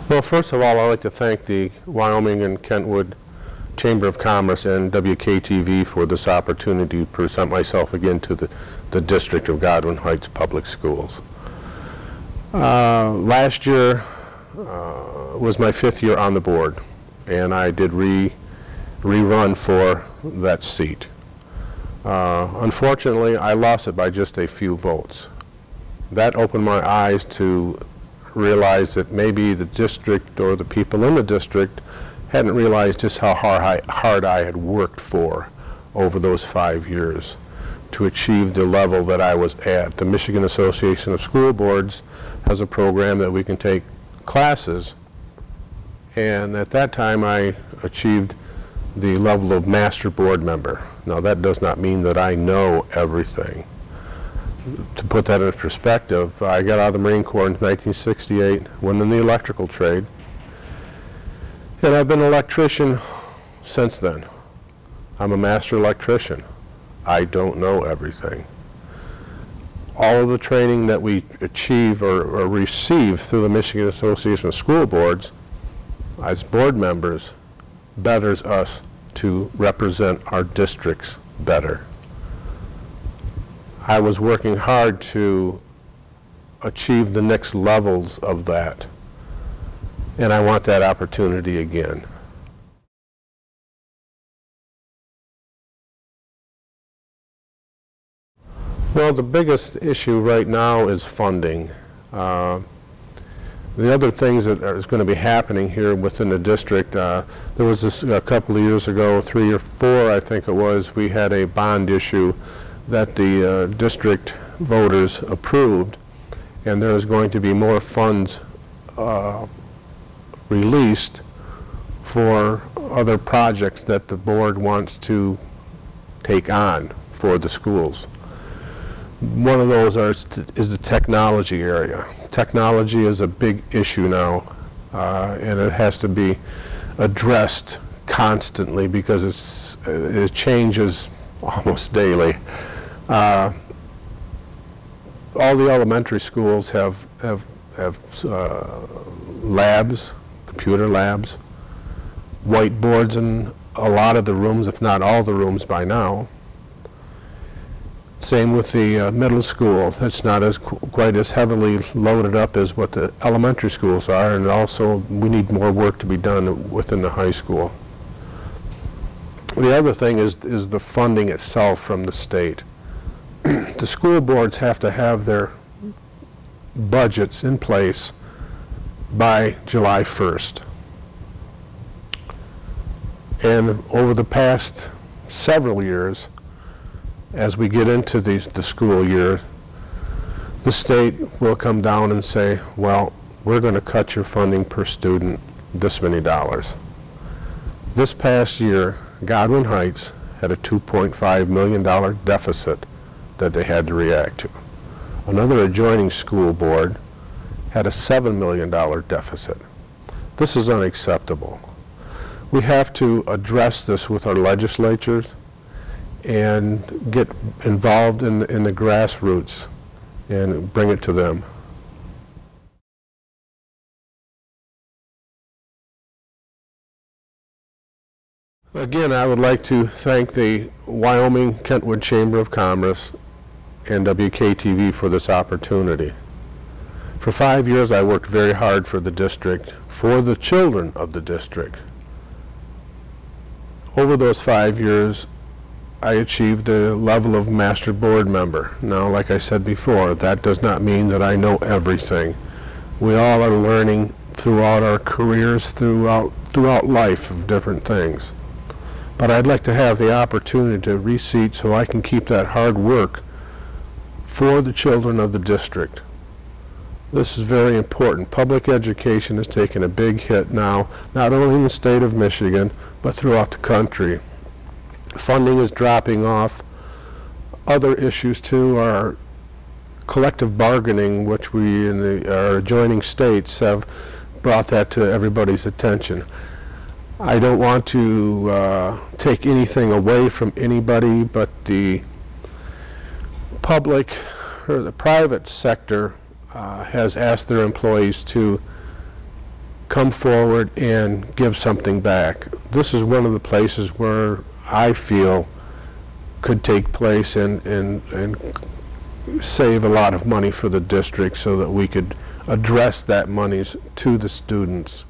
Well, first of all, I'd like to thank the Wyoming and Kentwood Chamber of Commerce and WKTV for this opportunity to present myself again to the District of Godwin Heights Public Schools. Last year was my 5th year on the board, and I did rerun for that seat. Unfortunately, I lost it by just a few votes. That opened my eyes to realize that maybe the district or the people in the district hadn't realized just how hard I had worked for over those 5 years to achieve the level that I was at. The Michigan Association of School Boards has a program that we can take classes, and at that time I achieved the level of master board member. Now, that does not mean that I know everything. To put that in perspective, I got out of the Marine Corps in 1968, went in the electrical trade, and I've been an electrician since then. I'm a master electrician. I don't know everything. All of the training that we achieve or receive through the Michigan Association of School Boards as board members betters us to represent our districts better. I was working hard to achieve the next levels of that, and I want that opportunity again. Well, the biggest issue right now is funding. The other things that is going to be happening here within the district, there was this a couple of years ago, 3 or 4 I think it was, we had a bond issue that the district voters approved, and there is going to be more funds released for other projects that the board wants to take on for the schools. One of those is the technology area. Technology is a big issue now, and it has to be addressed constantly because it changes almost daily. All the elementary schools have labs, computer labs, whiteboards in a lot of the rooms, if not all the rooms by now. Same with the middle school. It's not quite as heavily loaded up as what the elementary schools are, and also we need more work to be done within the high school. The other thing is the funding itself from the state. The school boards have to have their budgets in place by July 1st. And over the past several years, as we get into the school year, the state will come down and say, well, we're going to cut your funding per student this many dollars. This past year, Godwin Heights had a $2.5 million deficit that they had to react to. Another adjoining school board had a $7 million deficit. This is unacceptable. We have to address this with our legislatures and get involved in the grassroots and bring it to them. Again, I would like to thank the Wyoming Kentwood Chamber of Commerce and WKTV for this opportunity. For 5 years, I worked very hard for the district, for the children of the district. Over those 5 years, I achieved a level of master board member. Now, like I said before, that does not mean that I know everything. We all are learning throughout our careers, throughout life of different things. But I'd like to have the opportunity to reseat so I can keep that hard work for the children of the district. This is very important. Public education has taken a big hit now, not only in the state of Michigan, but throughout the country. Funding is dropping off. Other issues too are collective bargaining, which we in our adjoining states have brought that to everybody's attention. I don't want to take anything away from anybody, but the public or the private sector has asked their employees to come forward and give something back. This is one of the places where I feel could take place and save a lot of money for the district so that we could address that monies to the students.